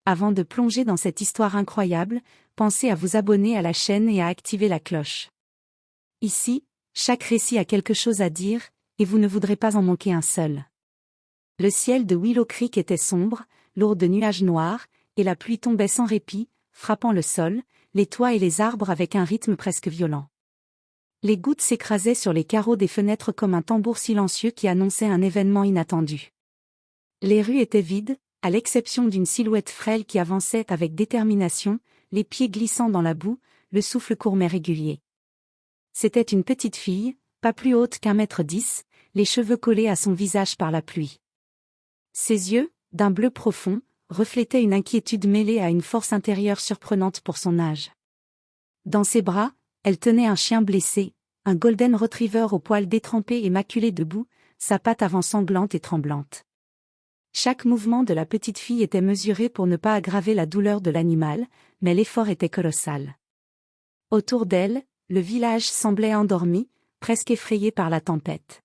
Avant de plonger dans cette histoire incroyable, pensez à vous abonner à la chaîne et à activer la cloche. Ici, chaque récit a quelque chose à dire, et vous ne voudrez pas en manquer un seul. Le ciel de Willow Creek était sombre, lourd de nuages noirs, et la pluie tombait sans répit, frappant le sol, les toits et les arbres avec un rythme presque violent. Les gouttes s'écrasaient sur les carreaux des fenêtres comme un tambour silencieux qui annonçait un événement inattendu. Les rues étaient vides, à l'exception d'une silhouette frêle qui avançait avec détermination, les pieds glissant dans la boue, le souffle court mais régulier. C'était une petite fille, pas plus haute qu'1,10 m, les cheveux collés à son visage par la pluie. Ses yeux, d'un bleu profond, reflétaient une inquiétude mêlée à une force intérieure surprenante pour son âge. Dans ses bras, elle tenait un chien blessé, un golden retriever aux poils détrempés et maculés de boue, sa patte avant sanglante et tremblante. Chaque mouvement de la petite fille était mesuré pour ne pas aggraver la douleur de l'animal, mais l'effort était colossal. Autour d'elle, le village semblait endormi, presque effrayé par la tempête.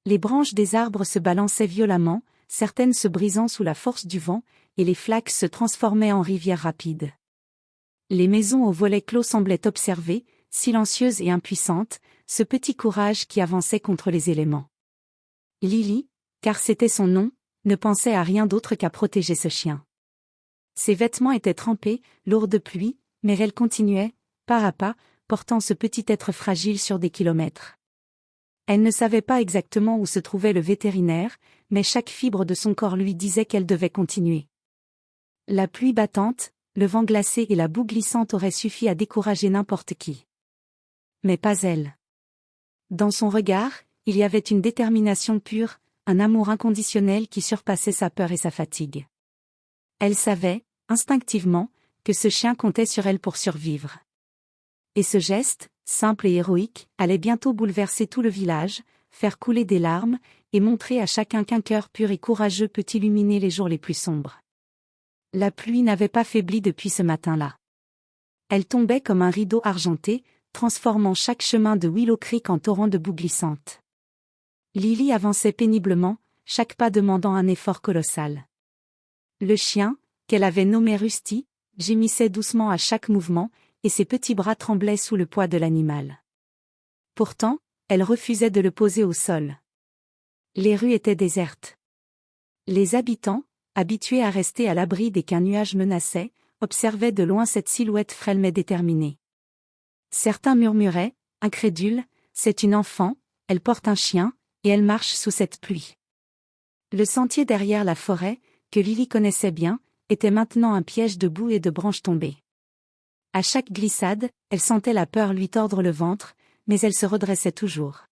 Les branches des arbres se balançaient violemment, certaines se brisant sous la force du vent, et les flaques se transformaient en rivières rapides. Les maisons aux volets clos semblaient observer, silencieuses et impuissantes, ce petit courage qui avançait contre les éléments. Lily, car c'était son nom, ne pensait à rien d'autre qu'à protéger ce chien. Ses vêtements étaient trempés, lourds de pluie, mais elle continuait, pas à pas, portant ce petit être fragile sur des kilomètres. Elle ne savait pas exactement où se trouvait le vétérinaire, mais chaque fibre de son corps lui disait qu'elle devait continuer. La pluie battante, le vent glacé et la boue glissante auraient suffi à décourager n'importe qui. Mais pas elle. Dans son regard, il y avait une détermination pure, un amour inconditionnel qui surpassait sa peur et sa fatigue. Elle savait, instinctivement, que ce chien comptait sur elle pour survivre. Et ce geste, simple et héroïque, allait bientôt bouleverser tout le village, faire couler des larmes, et montrer à chacun qu'un cœur pur et courageux peut illuminer les jours les plus sombres. La pluie n'avait pas faibli depuis ce matin-là. Elle tombait comme un rideau argenté, transformant chaque chemin de Willow Creek en torrent de boue glissante. Lily avançait péniblement, chaque pas demandant un effort colossal. Le chien, qu'elle avait nommé Rusty, gémissait doucement à chaque mouvement, et ses petits bras tremblaient sous le poids de l'animal. Pourtant, elle refusait de le poser au sol. Les rues étaient désertes. Les habitants, habitués à rester à l'abri dès qu'un nuage menaçait, observaient de loin cette silhouette frêle mais déterminée. Certains murmuraient, incrédules, « C'est une enfant, elle porte un chien, et elle marche sous cette pluie. » Le sentier derrière la forêt, que Lily connaissait bien, était maintenant un piège de boue et de branches tombées. À chaque glissade, elle sentait la peur lui tordre le ventre, mais elle se redressait toujours.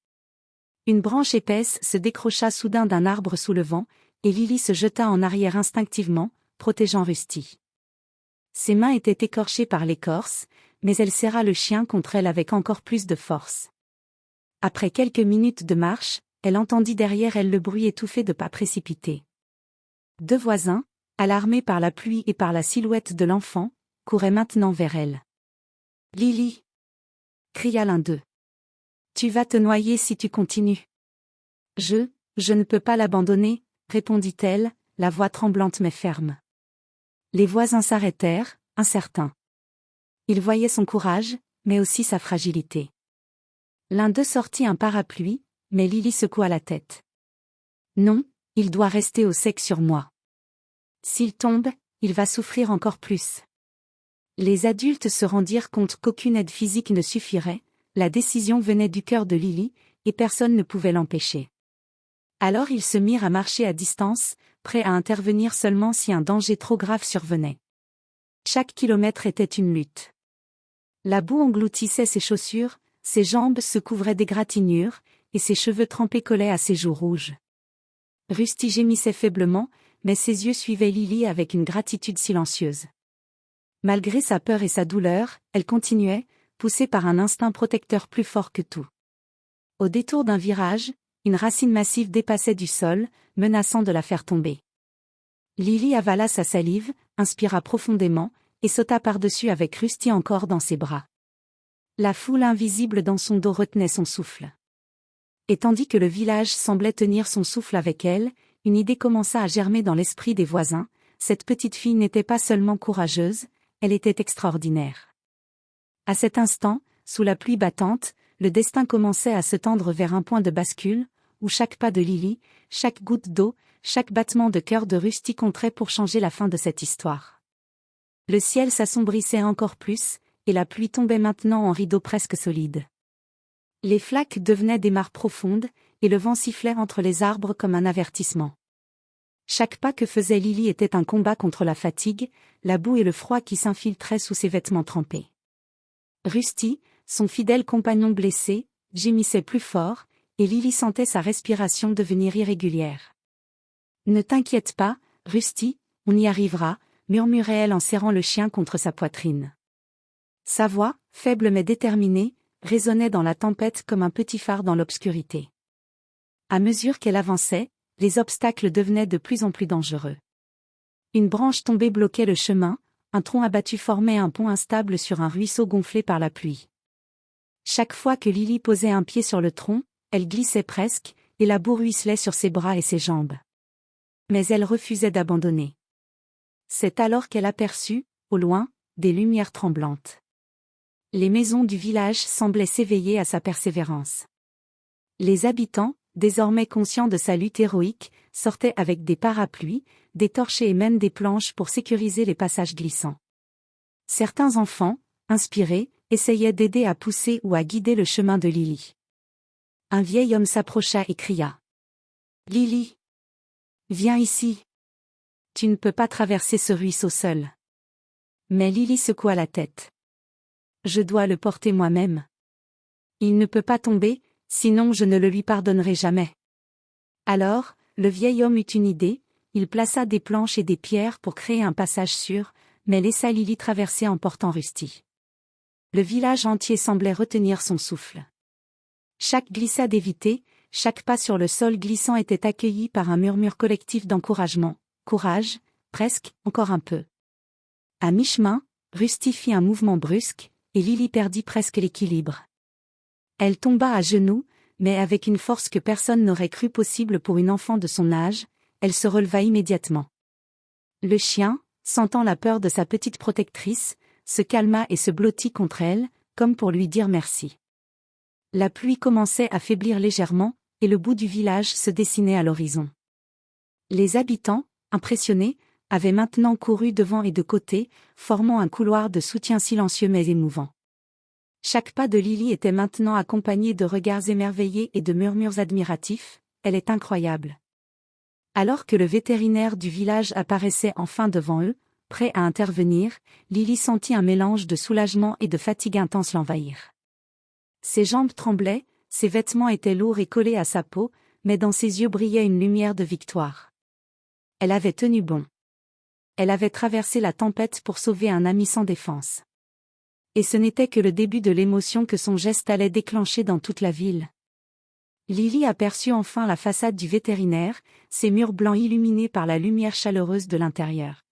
Une branche épaisse se décrocha soudain d'un arbre sous le vent, et Lily se jeta en arrière instinctivement, protégeant Rusty. Ses mains étaient écorchées par l'écorce, mais elle serra le chien contre elle avec encore plus de force. Après quelques minutes de marche, elle entendit derrière elle le bruit étouffé de pas précipités. Deux voisins, alarmés par la pluie et par la silhouette de l'enfant, couraient maintenant vers elle. « Lily !» cria l'un d'eux. « Tu vas te noyer si tu continues. »« Je ne peux pas l'abandonner, » répondit-elle, la voix tremblante mais ferme. Les voisins s'arrêtèrent, incertains. Ils voyaient son courage, mais aussi sa fragilité. L'un d'eux sortit un parapluie, mais Lily secoua la tête. « Non, il doit rester au sec sur moi. S'il tombe, il va souffrir encore plus. » Les adultes se rendirent compte qu'aucune aide physique ne suffirait, la décision venait du cœur de Lily, et personne ne pouvait l'empêcher. Alors ils se mirent à marcher à distance, prêts à intervenir seulement si un danger trop grave survenait. Chaque kilomètre était une lutte. La boue engloutissait ses chaussures, ses jambes se couvraient d'égratignures, et ses cheveux trempés collaient à ses joues rouges. Rusty gémissait faiblement, mais ses yeux suivaient Lily avec une gratitude silencieuse. Malgré sa peur et sa douleur, elle continuait, poussée par un instinct protecteur plus fort que tout. Au détour d'un virage, une racine massive dépassait du sol, menaçant de la faire tomber. Lily avala sa salive, inspira profondément, et sauta par-dessus avec Rusty encore dans ses bras. La foule invisible dans son dos retenait son souffle. Et tandis que le village semblait tenir son souffle avec elle, une idée commença à germer dans l'esprit des voisins, cette petite fille n'était pas seulement courageuse, elle était extraordinaire. À cet instant, sous la pluie battante, le destin commençait à se tendre vers un point de bascule, où chaque pas de Lily, chaque goutte d'eau, chaque battement de cœur de Rusty compterait pour changer la fin de cette histoire. Le ciel s'assombrissait encore plus, et la pluie tombait maintenant en rideaux presque solides. Les flaques devenaient des mares profondes, et le vent sifflait entre les arbres comme un avertissement. Chaque pas que faisait Lily était un combat contre la fatigue, la boue et le froid qui s'infiltraient sous ses vêtements trempés. Rusty, son fidèle compagnon blessé, gémissait plus fort, et Lily sentait sa respiration devenir irrégulière. « Ne t'inquiète pas, Rusty, on y arrivera », murmurait-elle en serrant le chien contre sa poitrine. Sa voix, faible mais déterminée, résonnait dans la tempête comme un petit phare dans l'obscurité. À mesure qu'elle avançait, les obstacles devenaient de plus en plus dangereux. Une branche tombée bloquait le chemin, un tronc abattu formait un pont instable sur un ruisseau gonflé par la pluie. Chaque fois que Lily posait un pied sur le tronc, elle glissait presque, et la boue ruisselait sur ses bras et ses jambes. Mais elle refusait d'abandonner. C'est alors qu'elle aperçut, au loin, des lumières tremblantes. Les maisons du village semblaient s'éveiller à sa persévérance. Les habitants, désormais conscients de sa lutte héroïque, sortaient avec des parapluies, des torches et même des planches pour sécuriser les passages glissants. Certains enfants, inspirés, essayaient d'aider à pousser ou à guider le chemin de Lily. Un vieil homme s'approcha et cria. « Lily! Viens ici! Tu ne peux pas traverser ce ruisseau seul. » Mais Lily secoua la tête. « Je dois le porter moi-même. Il ne peut pas tomber, sinon je ne le lui pardonnerai jamais. » Alors, le vieil homme eut une idée, il plaça des planches et des pierres pour créer un passage sûr, mais laissa Lily traverser en portant Rusty. Le village entier semblait retenir son souffle. Chaque glissade évitée, chaque pas sur le sol glissant était accueilli par un murmure collectif d'encouragement. « Courage, presque, encore un peu. » À mi-chemin, Rusty fit un mouvement brusque, et Lily perdit presque l'équilibre. Elle tomba à genoux, mais avec une force que personne n'aurait cru possible pour une enfant de son âge, elle se releva immédiatement. Le chien, sentant la peur de sa petite protectrice, se calma et se blottit contre elle, comme pour lui dire merci. La pluie commençait à faiblir légèrement, et le bout du village se dessinait à l'horizon. Les habitants, impressionnés, avaient maintenant couru devant et de côté, formant un couloir de soutien silencieux mais émouvant. Chaque pas de Lily était maintenant accompagné de regards émerveillés et de murmures admiratifs, « Elle est incroyable. » Alors que le vétérinaire du village apparaissait enfin devant eux, prêt à intervenir, Lily sentit un mélange de soulagement et de fatigue intense l'envahir. Ses jambes tremblaient, ses vêtements étaient lourds et collés à sa peau, mais dans ses yeux brillait une lumière de victoire. Elle avait tenu bon. Elle avait traversé la tempête pour sauver un ami sans défense. Et ce n'était que le début de l'émotion que son geste allait déclencher dans toute la ville. Lily aperçut enfin la façade du vétérinaire, ses murs blancs illuminés par la lumière chaleureuse de l'intérieur.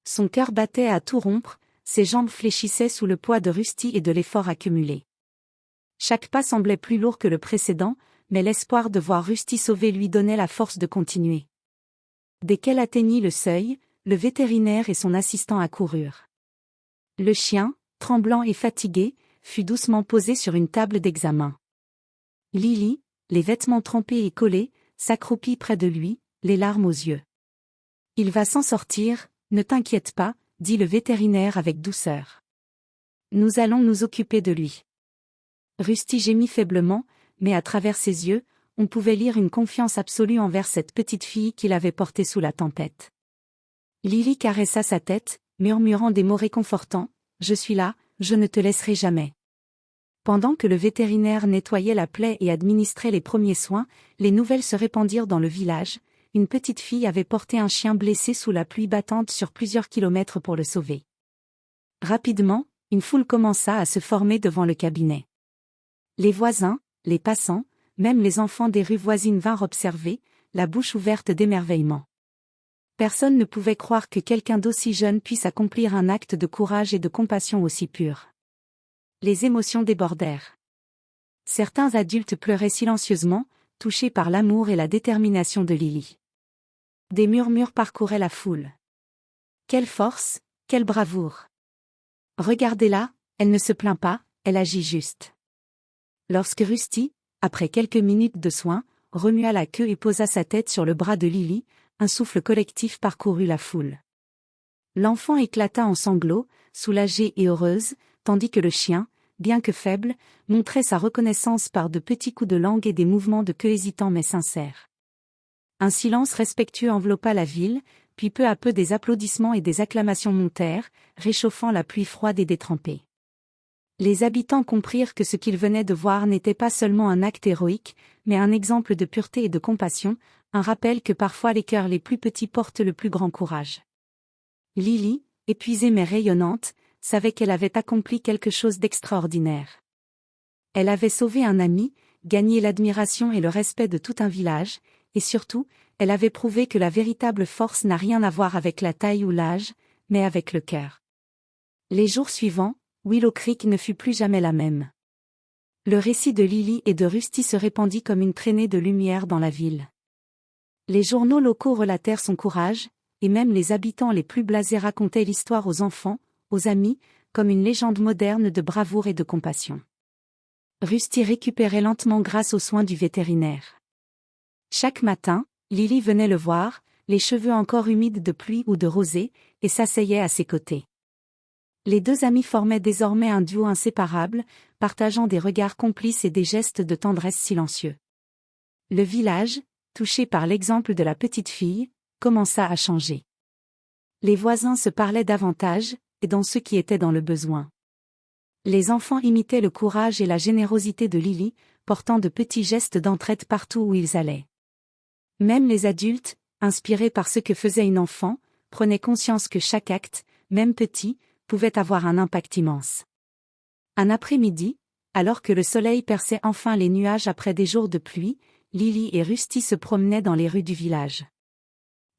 Son cœur battait à tout rompre, ses jambes fléchissaient sous le poids de Rusty et de l'effort accumulé. Chaque pas semblait plus lourd que le précédent, mais l'espoir de voir Rusty sauvé lui donnait la force de continuer. Dès qu'elle atteignit le seuil, le vétérinaire et son assistant accoururent. Le chien, tremblant et fatigué, fut doucement posé sur une table d'examen. Lily, les vêtements trempés et collés, s'accroupit près de lui, les larmes aux yeux. « Il va s'en sortir, ne t'inquiète pas, » dit le vétérinaire avec douceur. « Nous allons nous occuper de lui. » Rusty gémit faiblement, mais à travers ses yeux, on pouvait lire une confiance absolue envers cette petite fille qu'il avait portée sous la tempête. Lily caressa sa tête, murmurant des mots réconfortants, « Je suis là, je ne te laisserai jamais. » Pendant que le vétérinaire nettoyait la plaie et administrait les premiers soins, les nouvelles se répandirent dans le village. Une petite fille avait porté un chien blessé sous la pluie battante sur plusieurs kilomètres pour le sauver. Rapidement, une foule commença à se former devant le cabinet. Les voisins, les passants, même les enfants des rues voisines vinrent observer, la bouche ouverte d'émerveillement. Personne ne pouvait croire que quelqu'un d'aussi jeune puisse accomplir un acte de courage et de compassion aussi pur. Les émotions débordèrent. Certains adultes pleuraient silencieusement, touchés par l'amour et la détermination de Lily. Des murmures parcouraient la foule. Quelle force, quelle bravoure! Regardez-la, elle ne se plaint pas, elle agit juste. Lorsque Rusty, après quelques minutes de soins, remua la queue et posa sa tête sur le bras de Lily, un souffle collectif parcourut la foule. L'enfant éclata en sanglots, soulagée et heureuse, tandis que le chien, bien que faible, montrait sa reconnaissance par de petits coups de langue et des mouvements de queue hésitants mais sincères. Un silence respectueux enveloppa la ville, puis peu à peu des applaudissements et des acclamations montèrent, réchauffant la pluie froide et détrempée. Les habitants comprirent que ce qu'ils venaient de voir n'était pas seulement un acte héroïque, mais un exemple de pureté et de compassion, un rappel que parfois les cœurs les plus petits portent le plus grand courage. Lily, épuisée mais rayonnante, savait qu'elle avait accompli quelque chose d'extraordinaire. Elle avait sauvé un ami, gagné l'admiration et le respect de tout un village, et surtout, elle avait prouvé que la véritable force n'a rien à voir avec la taille ou l'âge, mais avec le cœur. Les jours suivants, Willow Creek ne fut plus jamais la même. Le récit de Lily et de Rusty se répandit comme une traînée de lumière dans la ville. Les journaux locaux relatèrent son courage, et même les habitants les plus blasés racontaient l'histoire aux enfants, aux amis, comme une légende moderne de bravoure et de compassion. Rusty récupérait lentement grâce aux soins du vétérinaire. Chaque matin, Lily venait le voir, les cheveux encore humides de pluie ou de rosée, et s'asseyait à ses côtés. Les deux amis formaient désormais un duo inséparable, partageant des regards complices et des gestes de tendresse silencieux. Le village, touché par l'exemple de la petite fille, commença à changer. Les voisins se parlaient davantage, et dans ceux qui étaient dans le besoin. Les enfants imitaient le courage et la générosité de Lily, portant de petits gestes d'entraide partout où ils allaient. Même les adultes, inspirés par ce que faisait une enfant, prenaient conscience que chaque acte, même petit, pouvait avoir un impact immense. Un après-midi, alors que le soleil perçait enfin les nuages après des jours de pluie, Lily et Rusty se promenaient dans les rues du village.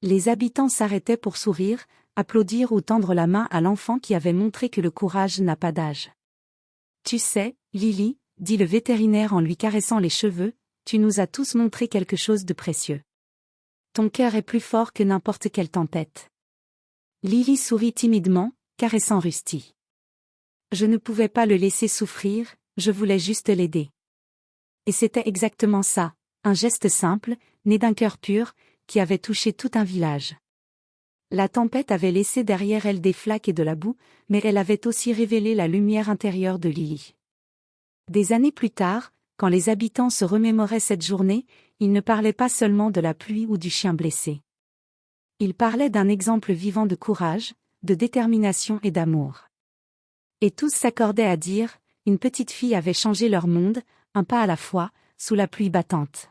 Les habitants s'arrêtaient pour sourire, applaudir ou tendre la main à l'enfant qui avait montré que le courage n'a pas d'âge. « Tu sais, Lily, » dit le vétérinaire en lui caressant les cheveux, « tu nous as tous montré quelque chose de précieux. Ton cœur est plus fort que n'importe quelle tempête. » Lily sourit timidement, caressant Rusty. « Je ne pouvais pas le laisser souffrir, je voulais juste l'aider. » Et c'était exactement ça, un geste simple, né d'un cœur pur, qui avait touché tout un village. La tempête avait laissé derrière elle des flaques et de la boue, mais elle avait aussi révélé la lumière intérieure de Lily. Des années plus tard, quand les habitants se remémoraient cette journée, ils ne parlaient pas seulement de la pluie ou du chien blessé. Ils parlaient d'un exemple vivant de courage, de détermination et d'amour. Et tous s'accordaient à dire, une petite fille avait changé leur monde, un pas à la fois, sous la pluie battante.